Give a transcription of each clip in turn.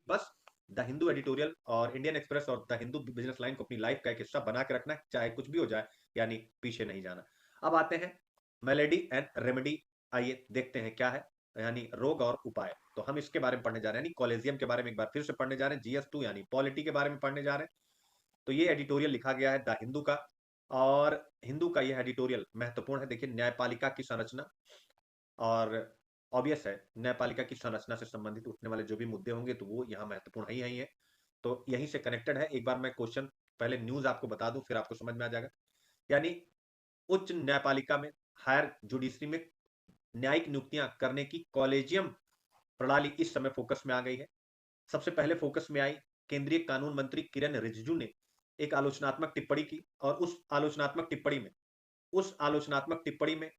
बस the Hindu editorial और Indian express और द हिंदू बिजनेस लाइन को अपनी लाइफ का एक हिस्सा बना के रखना है, चाहे कुछ भी हो जाए, यानी पीछे नहीं जाना। अब आते हैं मेलेडी एंड रेमेडी। आइए देखते हैं क्या है, यानी रोग और उपाय। तो हम इसके बारे में पढ़ने जा रहे हैं, यानी कॉलेजियम के बारे में एक बार फिर से पढ़ने जा रहे हैं, जीएस 2 यानी पॉलिटी के बारे में पढ़ने जा रहे हैं। तो ये एडिटोरियल लिखा गया है द हिंदू का, और हिंदू का यह एडिटोरियल महत्वपूर्ण है। देखिए, न्यायपालिका की संरचना, और ऑब्वियस है न्यायपालिका की संरचना से संबंधित उठने वाले जो भी मुद्दे होंगे तो वो यहाँ महत्वपूर्ण ही है। तो यहीं से कनेक्टेड है। एक बार मैं क्वेश्चन, पहले न्यूज आपको बता दूं, फिर आपको समझ में आ जाएगा। यानी उच्च न्यायपालिका में, हायर जुडिशरी में न्यायिक नियुक्तियां करने की कॉलेजियम प्रणाली इस समय फोकस में आ गई है। सबसे पहले फोकस में आई केंद्रीय कानून मंत्री किरण रिजिजू ने एक आलोचनात्मक टिप्पणी की, और उस आलोचनात्मक टिप्पणी में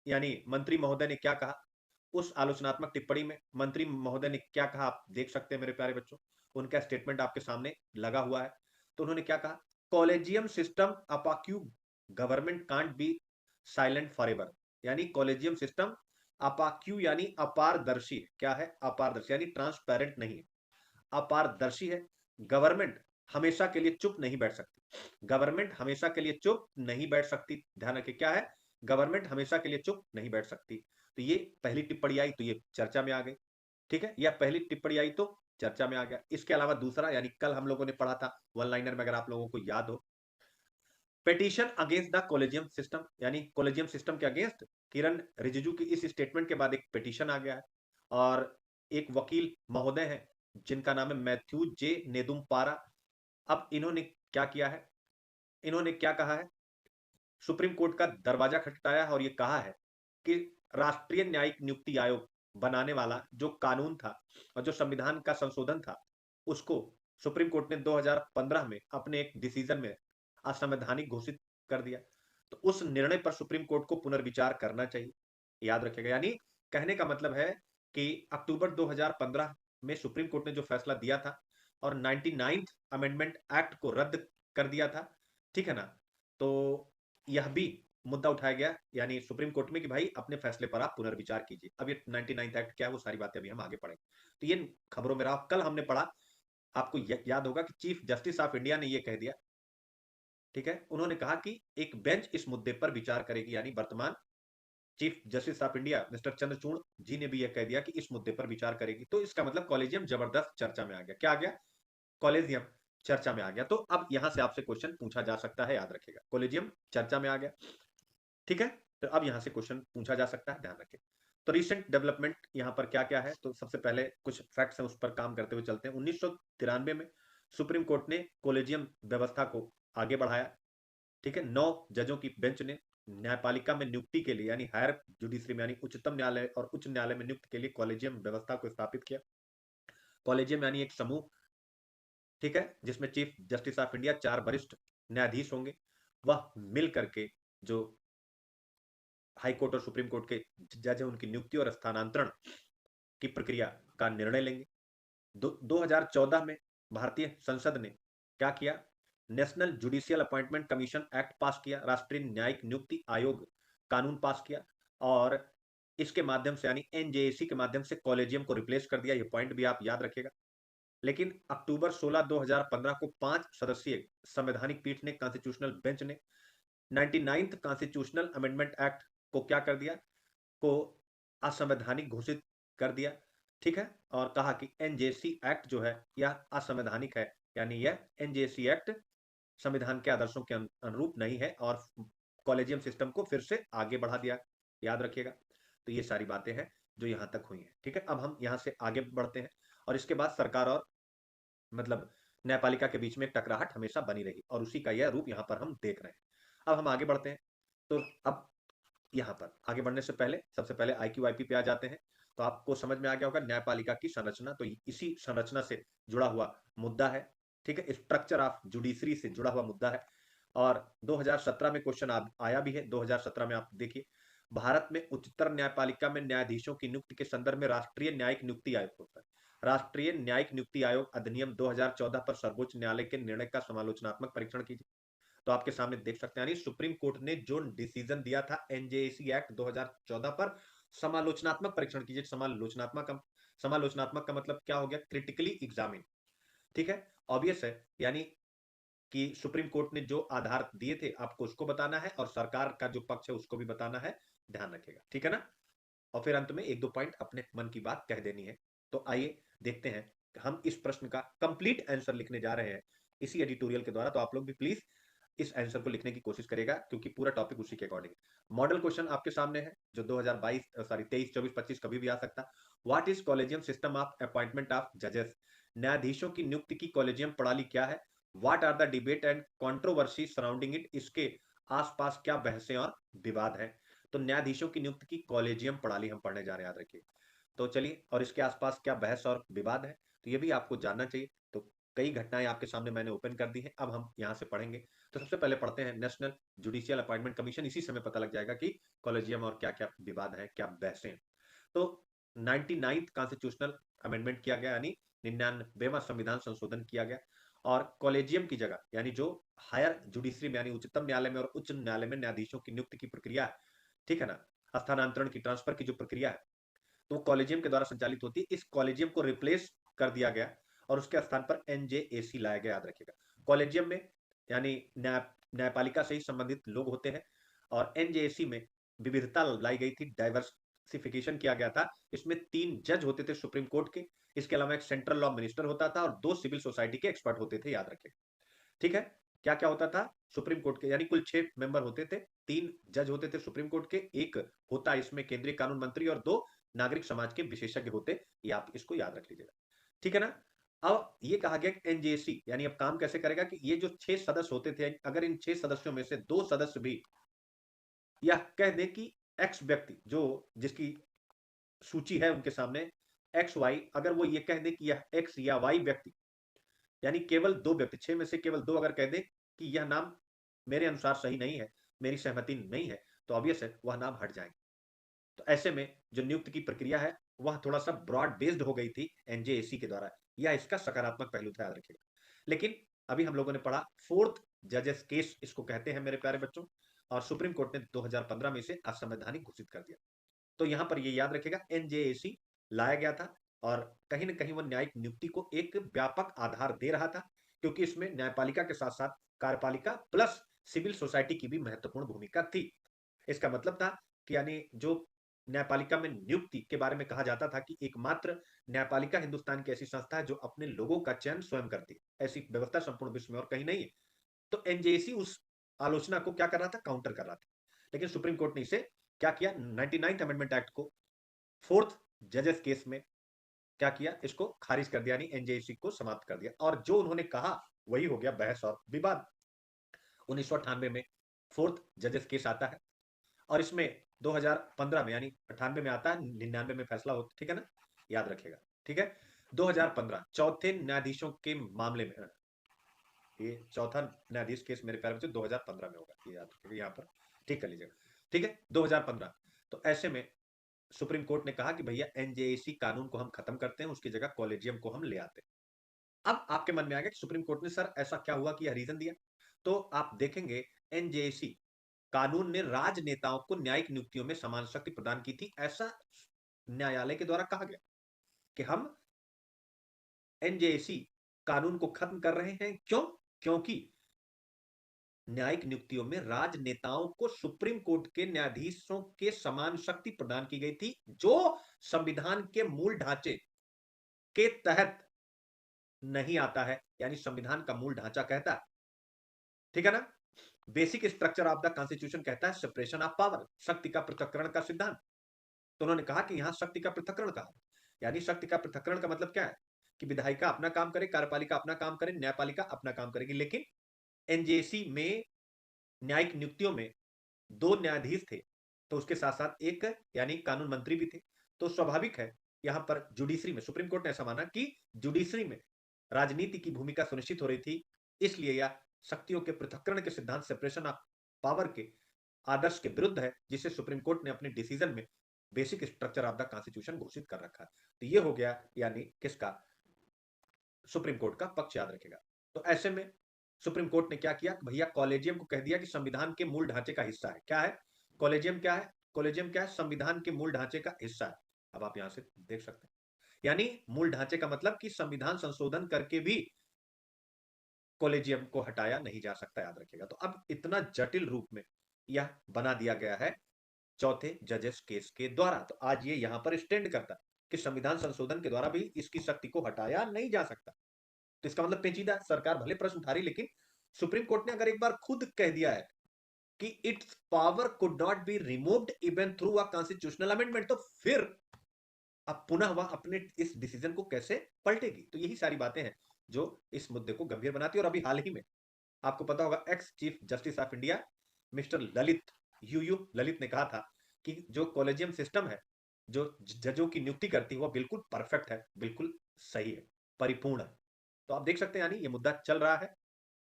यानी मंत्री महोदय ने क्या कहा, उस आलोचनात्मक टिप्पणी में मंत्री महोदय ने क्या कहा, आप देख सकते हैं मेरे प्यारे बच्चों। उनका स्टेटमेंट आपके सामने लगा हुआ है। तो उन्होंने क्या कहा, collegium system opaque government can't be silent forever. यानी कॉलेजियम सिस्टम अपाक्यू यानी अपारदर्शी है। क्या है? अपारदर्शी यानी ट्रांसपेरेंट नहीं है, अपारदर्शी है। गवर्नमेंट हमेशा के लिए चुप नहीं बैठ सकती, गवर्नमेंट हमेशा के लिए चुप नहीं बैठ सकती। ध्यान रखिए, क्या है? गवर्नमेंट हमेशा के लिए चुप नहीं बैठ सकती। तो ये पहली टिप्पणी आई तो ये चर्चा में आ गई। ठीक है, यह पहली टिप्पणी आई तो चर्चा में आ गया। इसके अलावा दूसरा, यानी कल हम लोगों ने पढ़ा था वन लाइनर में, अगर आप लोगों को याद हो, petition against the collegium system, यानी कॉलेजियम सिस्टम के अगेंस्ट किरण रिजिजू की इस स्टेटमेंट के बाद एक पिटीशन आ गया है। और एक वकील महोदय हैं जिनका नाम है मैथ्यू जे नेदुम्पारा। अब इन्होंने क्या किया है, इन्होंने क्या कहा है, सुप्रीम कोर्ट का दरवाजा खटखटाया है और ये कहा है कि राष्ट्रीय न्यायिक नियुक्ति आयोग बनाने वाला जो कानून था और जो संविधान का संशोधन था, उसको सुप्रीम कोर्ट ने 2015 में अपने एक डिसीजन में असंवैधानिक घोषित कर दिया। तो उस निर्णय पर सुप्रीम कोर्ट को पुनर्विचार करना चाहिए, याद रखिएगा। यानी कहने का मतलब है कि अक्टूबर 2015 में सुप्रीम कोर्ट ने जो फैसला दिया था और 99th अमेंडमेंट एक्ट को रद्द कर दिया था, ठीक है ना, तो यह भी मुद्दा उठाया गया यानी सुप्रीम कोर्ट में कि भाई अपने फैसले पर आप पुनर्विचार कीजिए। अब ये 99th एक्ट क्या है, वो सारी बातें अभी हम आगे पढ़ेंगे। तो ये खबरों में रहा। कल हमने पढ़ा, आपको याद होगा कि चीफ जस्टिस ऑफ इंडिया ने ये कह दिया, ठीक है, उन्होंने कहा कि एक बेंच इस मुद्दे पर विचार करेगी। यानी वर्तमान chief justice of India mister Chandrachud ji ने भी यह कह दिया कि इस मुद्दे पर विचार करेगी। तो इसका मतलब कॉलेजियम जबरदस्त चर्चा में आ गया। क्या आ गया? कॉलेजियम चर्चा में आ गया। तो अब यहां से आपसे क्वेश्चन पूछा जा सकता है, याद रखिएगा, कॉलेजियम चर्चा में आ गया, ठीक है। तो अब यहां से क्वेश्चन पूछा जा सकता है, ध्यान रखें। तो रिसेंट डेवलपमेंट यहां पर क्या क्या है, तो सबसे पहले कुछ फैक्ट्स हैं, उस पर काम करते हुए चलते हैं। 1993 में सुप्रीम कोर्ट ने कॉलेजियम व्यवस्था को आगे बढ़ाया, ठीक है। 9 जजों की बेंच ने न्यायपालिका में नियुक्ति के लिए, यानी हायर जुडिशरी में, यानी उच्चतम न्यायालय और उच्च न्यायालय में नियुक्ति के लिए कॉलेजियम व्यवस्था को स्थापित किया। कॉलेजियम यानी एक समूह, ठीक है, जिसमें चीफ जस्टिस ऑफ इंडिया 4 वरिष्ठ न्यायाधीश होंगे। वह मिल करके जो हाई कोर्ट और सुप्रीम कोर्ट के जज हैं उनकी नियुक्ति और स्थानांतरण की प्रक्रिया का निर्णय लेंगे। 2014 में भारतीय संसद ने क्या किया, national judicial appointment commission act पास किया, राष्ट्रीय न्यायिक नियुक्ति आयोग कानून पास किया, और इसके माध्यम से यानी एनजेएसी के माध्यम से कॉलेजियम को रिप्लेस कर दिया। ये पॉइंट भी आप याद रखिएगा। लेकिन अक्टूबर 16 2015 को 5 सदस्यीय संवैधानिक पीठ ने, कॉन्स्टिट्यूशनल बेंच ने 99th कॉन्स्टिट्यूशनल अमेंडमेंट एक्ट को क्या कर दिया, को असंवैधानिक घोषित कर दिया, ठीक है। और कहा कि एनजेसी एक्ट जो है यह असंवैधानिक है, यानी यह एनजेसी एक्ट संविधान के आदर्शों के अनुरूप नहीं है, और कॉलेजियम सिस्टम को फिर से आगे बढ़ा दिया, याद रखिएगा। तो ये सारी बातें हैं जो यहां तक हुई हैं, ठीक है। अब हम यहां से आगे बढ़ते हैं, और इसके बाद सरकार और मतलब न्यायपालिका के बीच में एक टकराहट हमेशा बनी रही, और उसी का यह रूप यहाँ पर हम देख रहे हैं। अब हम आगे बढ़ते हैं। तो अब यहाँ पर आगे बढ़ने से पहले सबसे पहले IQIP पे आ जाते हैं। तो आपको समझ में आ गया होगा न्यायपालिका की संरचना, तो इसी संरचना से जुड़ा हुआ मुद्दा है, ठीक है, स्ट्रक्चर ऑफ जुडिशरी से जुड़ा हुआ मुद्दा है। और 2017 में क्वेश्चन आया भी है। 2017 में आप देखिए, भारत में उच्चतर न्यायपालिका में न्यायाधीशों की नियुक्ति के संदर्भ में राष्ट्रीय न्यायिक नियुक्ति आयोग होता है। राष्ट्रीय न्यायिक नियुक्ति आयोग अधिनियम 2014 पर सर्वोच्च न्यायालय के निर्णय का समालोचनात्मक परीक्षण कीजिए। तो आपके सामने देख सकते हैं, यानी सुप्रीम कोर्ट ने जो डिसीजन दिया था एनजेएसी एक्ट 2014 पर, समालोचनात्मक परीक्षण कीजिए। समालोचनात्मक समालोचनात्मक का मतलब क्या हो गया? Critically examine. ठीक है, ऑब्वियस है, यानी कि सुप्रीम कोर्ट ने जो आधार दिए थे आपको उसको बताना है और सरकार का जो पक्ष है उसको भी बताना है, ध्यान रखिएगा, ठीक है ना? और फिर अंत में एक दो पॉइंट अपने मन की बात कह देनी है। तो आइए देखते हैं, हम इस प्रश्न का कंप्लीट आंसर लिखने जा रहे हैं इसी एडिटोरियल के द्वारा। तो आप लोग भी प्लीज इस आंसर को लिखने की कोशिश करेगा, क्योंकि पूरा टॉपिक उसी के अकॉर्डिंग है। मॉडल क्वेश्चन आपके सामने है जो 2022 सॉरी 23 24 25 कभी भी आ सकता है। What is collegium system of appointment of जजेस? न्यायाधीशों की नियुक्ति की कॉलेजियम प्रणाली क्या है? What are the debate and controversy surrounding it? इसके आसपास क्या बहसें और विवाद हैं? तो न्यायाधीशों की नियुक्ति की कॉलेजियम प्रणाली हम पढ़ने जा रहे हैं, याद रखिए। तो चलिए, और इसके आसपास क्या बहस और विवाद है, तो ये भी आपको जानना चाहिए। तो कई घटनाएं आपके सामने मैंने ओपन कर दी हैं, अब हम यहां से पढ़ेंगे। तो सबसे पहले पढ़ते हैं नेशनल जुडिशियल अपॉइंटमेंट कमीशन। इसी समय पता लग जाएगा कि कॉलेजियम और क्या क्या विवाद है, क्या बहसें हैं। तो 99th कॉन्स्टिट्यूशनल अमेंडमेंट किया गया, यानी 99वां संविधान संशोधन किया गया। और कॉलेजियम की जगह, यानी जो हायर जुडिशरी में यानी उच्चतम न्यायालय में और उच्च न्यायालय में न्यायाधीशों की नियुक्ति की प्रक्रिया है, ठीक है ना, स्थानांतरण की, ट्रांसफर की जो प्रक्रिया है, तो कॉलेजियम के द्वारा संचालित होती है। इस कॉलेजियम को रिप्लेस कर दिया गया और उसके स्थान पर एनजेएसी लाया गया, याद रखिएगा। कॉलेजियम में यानी न्यायपालिका से ही संबंधित लोग होते हैं, और एनजेएसी में विविधता लाई गई थी, डाइवर्सिफिकेशन किया गया था। इसमें 3 जज होते थे सुप्रीम कोर्ट के, इसके अलावा एक सेंट्रल लॉ मिनिस्टर होता था और 2 सिविल सोसाइटी के एक्सपर्ट होते थे, याद रखें। ठीक है, क्या क्या होता था सुप्रीम कोर्ट के, यानी कुल 6 मेंबर होते थे। 3 जज होते थे सुप्रीम कोर्ट के, एक होता इसमें केंद्रीय कानून मंत्री और 2 नागरिक समाज के विशेषज्ञ होते। ये आप इसको याद रख लीजिएगा, ठीक है ना? अब ये कहा गया कि एनजेसी यानी अब काम कैसे करेगा कि ये जो 6 सदस्य होते थे, अगर इन 6 सदस्यों में से 2 सदस्य भी यह कह दे कि एक्स व्यक्ति, जो जिसकी सूची है उनके सामने, एक्स वाई, अगर वो ये कह दे कि यह एक्स या वाई व्यक्ति, यानी केवल 2 व्यक्ति, 6 में से केवल 2 अगर कह दे कि यह नाम मेरे अनुसार सही नहीं है, मेरी सहमति नहीं है, तो ऑब्वियस है वह नाम हट जाएंगे। तो ऐसे में जो नियुक्ति की प्रक्रिया है वह थोड़ा सा ब्रॉड बेस्ड हो गई थी एनजेएसी के द्वारा, यह इसका सकारात्मक पहलू था, याद रखिएगा। लेकिन अभी हम लोगों ने पढ़ा फोर्थ जजेस केस इसको कहते हैं मेरे प्यारे बच्चों, और सुप्रीम कोर्ट ने 2015 में इसे असंवैधानिक घोषित कर दिया। तो यहां पर ये याद रखेगा, एनजेएसी लाया गया था और कहीं ना कहीं वह न्यायिक नियुक्ति को एक व्यापक आधार दे रहा था, क्योंकि इसमें न्यायपालिका के साथ साथ कार्यपालिका प्लस सिविल सोसाइटी की भी महत्वपूर्ण भूमिका थी। इसका मतलब था कि यानी जो न्यायपालिका में नियुक्ति के बारे में कहा जाता था कि एकमात्र न्यायपालिका हिंदुस्तान की ऐसी संस्था है जो अपने लोगों का चयन स्वयं करती है, ऐसी व्यवस्था संपूर्ण विश्व में और कहीं नहीं है। तो एनजेसी उस आलोचना को क्या कर रहा था? काउंटर कर रहा था। लेकिन सुप्रीम कोर्ट ने इसे क्या किया? 99th अमेंडमेंट एक्ट को फोर्थ जजेस केस में क्या किया? इसको खारिज कर दिया, यानी एनजेसी को समाप्त कर दिया, और जो उन्होंने कहा वही हो गया बहस और विवाद। 1998 में फोर्थ जजेस केस आता है और इसमें 2015 में यानी 98 में आता है, 99 में फैसला होता, ठीक है ना, याद रखेगा। ठीक है, 2015 चौथे न्यायाधीशों के मामले में, ये चौथा न्यायाधीश केस मेरे प्यारे बच्चों 2015 में होगा, ये याद रखिएगा, यहाँ पर ठीक कर लीजिएगा। ठीक है, 2015। तो ऐसे में सुप्रीम कोर्ट ने कहा कि भैया एनजेएसी कानून को हम खत्म करते हैं, उसकी जगह कॉलेजियम को हम ले आते हैं। अब आपके मन में आ गया कि सुप्रीम कोर्ट ने सर ऐसा क्या हुआ कि यह रीजन दिया? तो आप देखेंगे एनजेएसी कानून ने राजनेताओं को न्यायिक नियुक्तियों में समान शक्ति प्रदान की थी, ऐसा न्यायालय के द्वारा कहा गया कि हम एनजेएसी कानून को खत्म कर रहे हैं। क्यों? क्योंकि न्यायिक नियुक्तियों में राजनेताओं को सुप्रीम कोर्ट के न्यायाधीशों के समान शक्ति प्रदान की गई थी, जो संविधान के मूल ढांचे के तहत नहीं आता है, यानी संविधान का मूल ढांचा कहता है, ठीक है ना, basic structure of the constitution कहता है सेपरेशन ऑफ पावर, शक्ति का पृथक्करण का सिद्धांत। तो उन्होंने कहा कि यहां शक्ति का पृथक्करण कहा, यानी शक्ति का पृथक्करण का मतलब क्या है कि विधायिका अपना काम करे, कार्यपालिका अपना काम करे, न्यायपालिका अपना काम करेगी। लेकिन एनजेसी में न्यायिक नियुक्तियों में 2 न्यायाधीश थे, तो उसके साथ साथ एक यानी कानून मंत्री भी थे। तो स्वाभाविक है यहां पर जुडिशरी में सुप्रीम कोर्ट ने ऐसा माना कि जुडिशरी में राजनीति की भूमिका सुनिश्चित हो रही थी, इसलिए यह शक्तियों के पृथक्करण के सिद्धांत सेपरेशन ऑफ पावर के आदर्श के विरुद्ध है, जिसे सुप्रीम कोर्ट ने अपने डिसीजन में basic structure of the constitution घोषित कर रखा है। तो ये हो गया यानी किसका? सुप्रीम कोर्ट का पक्ष, याद रखेगा। तो ऐसे में सुप्रीम कोर्ट ने क्या किया? भैया कॉलेजियम को कह दिया कि संविधान के मूल ढांचे का हिस्सा है। क्या है कॉलेजियम? क्या है कॉलेजियम? क्या है? संविधान के मूल ढांचे का हिस्सा है। अब आप यहां से देख सकते हैं, यानी मूल ढांचे का मतलब कि संविधान संशोधन करके भी कॉलेजियम को हटाया नहीं जा सकता, याद रखिएगा। तो अब इतना जटिल रूप में यह बना दिया गया है चौथे जजेस केस के द्वारा। तो आज ये यहां पर स्टैंड करता है कि संविधान संशोधन के द्वारा भी इसकी शक्ति को हटाया नहीं जा सकता। तो इसका मतलब पेचीदा सरकार भले प्रश्न उठा रही, लेकिन सुप्रीम कोर्ट ने अगर एक बार खुद कह दिया है कि it's power could not be removed even through a constitutional amendment, तो फिर अब पुनः वह अपने इस डिसीजन को कैसे पलटेगी। तो यही सारी बातें हैं जो इस मुद्दे को गंभीर बनाती है। और अभी हाल ही में आपको पता होगा, ex chief justice of India mister Lalit you Lalit ने कहा था कि जो कॉलेजियम सिस्टम है, जो जजों की नियुक्ति करती है, वो बिल्कुल परफेक्ट है, बिल्कुल सही है, परिपूर्ण है। तो आप देख सकते हैं, यानी ये मुद्दा चल रहा है।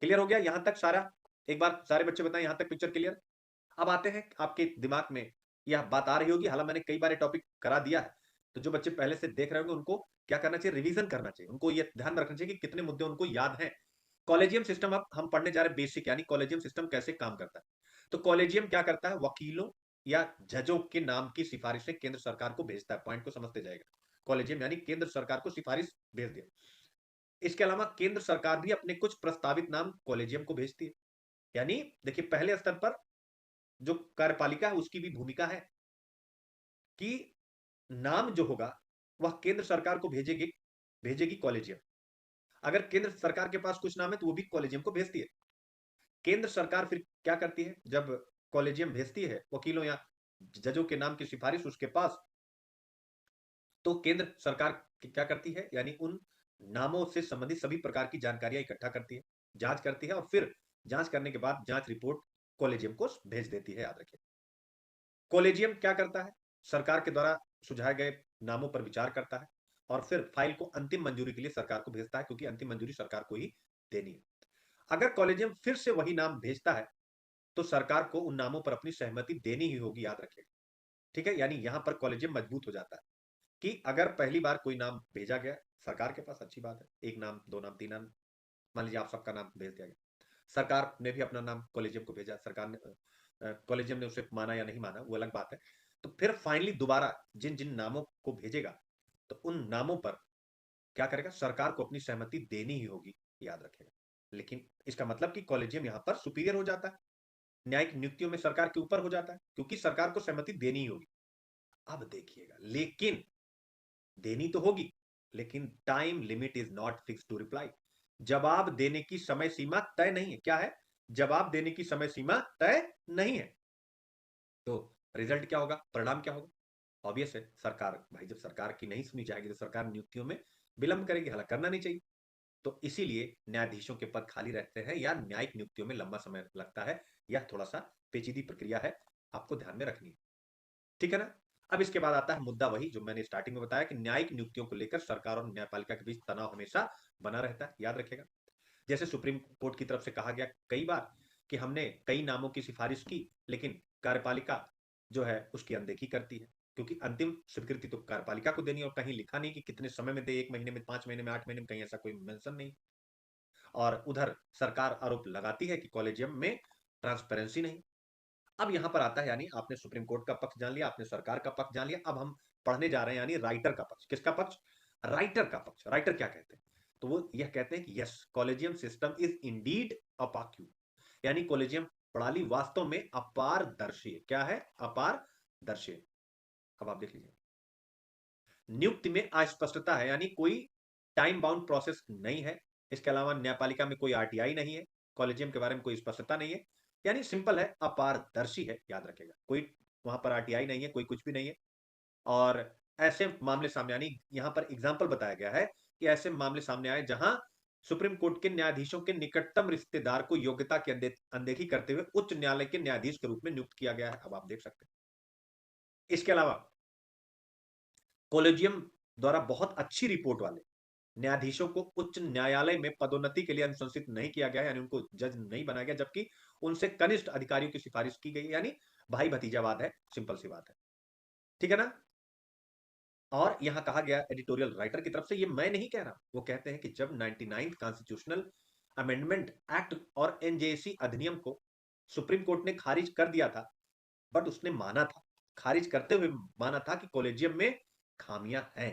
क्लियर हो गया यहां तक सारा? एक बार सारे बच्चे बताएं यहां तक पिक्चर क्लियर? अब आते हैं आपके दिमाग में यह बात आ रही होगी, हालांकि मैंने कई बार ये टॉपिक करा दिया है, तो जो बच्चे पहले से देख रहे होंगे उनको क्या करना चाहिए, रिवीजन करना चाहिए, उनको ये ध्यान में रखना चाहिए कि कितने मुद्दे उनको याद हैं। कॉलेजियम सिस्टम अब हम पढ़ने जा रहे हैं बेसिक, यानी कॉलेजियम सिस्टम कैसे काम करता है। तो कॉलेजियम क्या करता है, वकीलों या जजों के नाम की सिफारिशें केंद्र सरकार को भेजता है। पॉइंट को समझते जाएगा, कॉलेजियम यानी केंद्र सरकार को सिफारिश भेज दिया। इसके अलावा केंद्र सरकार भी अपने कुछ प्रस्तावित नाम कॉलेजियम को भेजती है। यानी देखिए, पहले स्तर पर जो कार्यपालिका है उसकी भी भूमिका है कि नाम जो होगा वह केंद्र सरकार को भेजेगी भेजेगी कॉलेजियम। अगर केंद्र सरकार के पास कुछ नाम है तो वो भी कॉलेजियम को भेजती है। केंद्र सरकार फिर क्या करती है, जब कॉलेजियम भेजती है वकीलों या जजों के नाम की सिफारिश उसके पास, तो केंद्र सरकार क्या करती है, यानी उन नामों से संबंधित सभी प्रकार की जानकारियां इकट्ठा करती है, जांच करती है, और फिर जांच करने के बाद जांच रिपोर्ट कॉलेजियम को भेज देती है। याद रखिए, कॉलेजियम क्या करता है, सरकार के द्वारा सुझाए गए नामों पर विचार करता है और फिर फाइल को अंतिम मंजूरी के लिए सरकार को भेजता है, क्योंकि अंतिम मंजूरी सरकार को ही देनी है। अगर कॉलेजियम फिर से वही नाम भेजता है तो सरकार को उन नामों पर अपनी सहमति देनी ही होगी, याद रखिएगा। ठीक है, यानी यहां पर कॉलेजियम मजबूत हो जाता है कि अगर पहली बार कोई नाम भेजा गया सरकार के पास, अच्छी बात है, एक नाम, दो नाम, तीन नाम, मान लीजिए आप सबका नाम भेज दिया गया, सरकार ने भी अपना नाम कॉलेजियम को भेजा, सरकार ने कॉलेजियम ने उसे माना या नहीं माना वो अलग बात है। तो फिर फाइनली दोबारा जिन जिन नामों को भेजेगा, तो उन नामों पर क्या करेगा, सरकार को अपनी सहमति देनी ही होगी, याद रखेगा। लेकिन इसका मतलब कि कॉलेजियम यहां पर सुपीरियर हो जाता है, न्यायिक नियुक्तियों में सरकार के ऊपर हो जाता है, क्योंकि सरकार को सहमति देनी ही होगी। अब देखिएगा, लेकिन देनी तो होगी, लेकिन time limit is not fix to reply. जवाब देने की समय सीमा तय नहीं है। क्या है, जवाब देने की समय सीमा तय नहीं है। तो रिजल्ट क्या होगा, परिणाम क्या होगा? ऑब्वियस है, सरकार भाई जब सरकार की नहीं सुनी जाएगी तो सरकार नियुक्तियों में विलंब करेगी, हालांकि करना नहीं चाहिए। तो इसीलिए न्यायाधीशों के पद खाली रहते हैं या न्यायिक नियुक्तियों में लंबा समय लगता है। यह थोड़ा सा पेचीदी प्रक्रिया है, आपको ध्यान में रखनी है। ठीक है ना? अब इसके बाद आता है मुद्दा वही जो मैंने स्टार्टिंग में बताया कि न्यायिक नियुक्तियों को लेकर सरकार और न्यायपालिका के बीच तनाव हमेशा बना रहता है, याद रखेगा। जैसे सुप्रीम कोर्ट की तरफ से कहा गया कई बार कि हमने कई नामों की सिफारिश की, लेकिन कार्यपालिका जो है उसकी अनदेखी करती है, क्योंकि अंतिम स्वीकृति तो कार्यपालिका को देनी है, और कहीं लिखा नहीं कि कितने समय में दे, 1 महीने में, 5 महीने में, 8 महीने में, कहीं ऐसा कोई मेंशन नहीं। और उधर सरकार आरोप लगाती है कि कॉलेजियम में ट्रांसपेरेंसी नहीं। अब यहां पर आता है, यानी आपने सुप्रीम कोर्ट का पक्ष जान लिया, आपने सरकार का पक्ष जान लिया, अब हम पढ़ने जा रहे हैं यानी राइटर का पक्ष। किसका पक्ष? राइटर का पक्ष। राइटर क्या कहते हैं? तो वो यह कहते हैं कि yes, collegium system is indeed opaque, यानी कॉलेजियम प्रणाली वास्तव में अपारदर्शी है। क्या है? अपारदर्शी। अब आप देख लीजिए, नियुक्ति में अस्पष्टता है, यानी कोई टाइम बाउंड प्रोसेस नहीं है। इसके अलावा न्यायपालिका में कोई आरटीआई नहीं है, कॉलेजियम के बारे में कोई स्पष्टता नहीं है, यानी सिंपल है, अपारदर्शी है, याद रखेगा। कोई वहां पर आरटीआई नहीं है, कोई कुछ भी नहीं है। और ऐसे मामले सामने, यानी यहां पर एग्जाम्पल बताया गया है कि ऐसे मामले सामने आए जहां सुप्रीम कोर्ट के न्यायाधीशों के निकटतम रिश्तेदार को योग्यता की अनदेखी करते हुए उच्च न्यायालय के न्यायाधीश के रूप में नियुक्त किया गया है। अब आप देख सकते हैं। इसके अलावा कॉलेजियम द्वारा बहुत अच्छी रिपोर्ट वाले न्यायाधीशों को उच्च न्यायालय में पदोन्नति के लिए अनुशंसित नहीं किया गया, यानी उनको जज नहीं बनाया गया, जबकि उनसे कनिष्ठ अधिकारियों की सिफारिश की गई, यानी भाई भतीजावाद है, सिंपल सी बात है। ठीक है ना? और यहां कहा गया एडिटोरियल राइटर की तरफ से, ये मैं नहीं कह रहा, वो कहते हैं कि जब 99th कॉन्स्टिट्यूशनल अमेंडमेंट एक्ट और एनजेसी अधिनियम को सुप्रीम कोर्ट ने खारिज कर दिया था, बट उसने माना था, खारिज करते हुए माना था कि कॉलेजियम में खामियां हैं।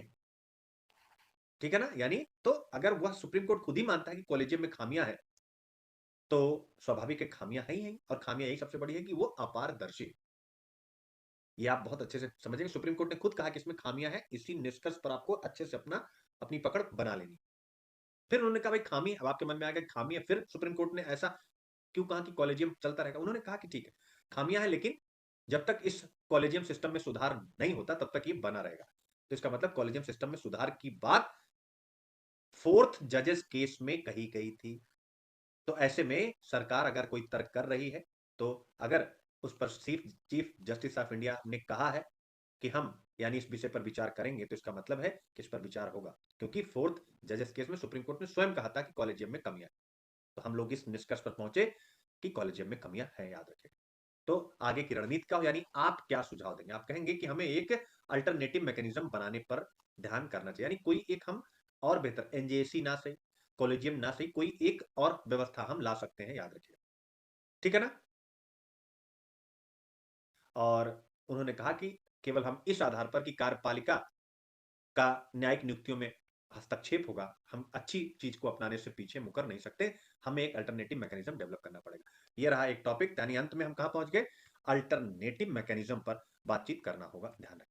ठीक है ना? यानी तो अगर वह सुप्रीम कोर्ट खुद ही मानता है कि कॉलेजियम में खामियां है, तो स्वाभाविक है खामियां है ही है, और खामियां यही सबसे बड़ी है कि वो अपारदर्शी है। ये आप बहुत अच्छे से समझेंगे, सुप्रीम कोर्ट ने खुद कहा कि इसमें खामियां हैं, इसी निष्कर्ष पर आपको अच्छे से अपनी पकड़ बना लेनी। फिर उन्होंने कहा भाई खामी है, अब आपके मन में आ गया खामी है, फिर सुप्रीम कोर्ट ने ऐसा क्यों कहा कि कॉलेजियम चलता रहेगा? उन्होंने कहा कि ठीक है, खामियां हैं, लेकिन जब तक इस कॉलेजियम सिस्टम में सुधार नहीं होता तब तक ये बना रहेगा। तो इसका मतलब कॉलेजियम सिस्टम में सुधार की बात फोर्थ जजेस केस में कही गई थी। तो ऐसे में सरकार अगर कोई तर्क कर रही है, तो अगर उस पर chief chief justice of India ने कहा है कि हम यानी इस विषय पर विचार करेंगे, तो इसका मतलब है कि इस पर विचार होगा, क्योंकि फोर्थ जजेस केस में सुप्रीम कोर्ट ने स्वयं कहा था कि कॉलेजियम में कमियां। तो हम लोग इस निष्कर्ष पर पहुंचे कि कॉलेजियम में कमियां हैं, याद रखें। तो आगे की रणनीति का यानी आप क्या सुझाव देंगे? आप कहेंगे कि हमें एक अल्टरनेटिव मैकेनिज्म बनाने पर ध्यान करना चाहिए, यानी कोई एक हम और बेहतर एनजेसी ना सही, कॉलेजियम ना सही, कोई एक और व्यवस्था हम ला सकते हैं, याद रखिए। ठीक है ना? और उन्होंने कहा कि केवल हम इस आधार पर कि कार्यपालिका का न्यायिक नियुक्तियों में हस्तक्षेप होगा, हम अच्छी चीज को अपनाने से पीछे मुकर नहीं सकते, हमें एक अल्टरनेटिव मैकेनिज्म डेवलप करना पड़ेगा। ये रहा एक टॉपिक, यानी अंत में हम कहां पहुंच गए? अल्टरनेटिव मैकेनिज्म पर बातचीत करना होगा, ध्यान रखें।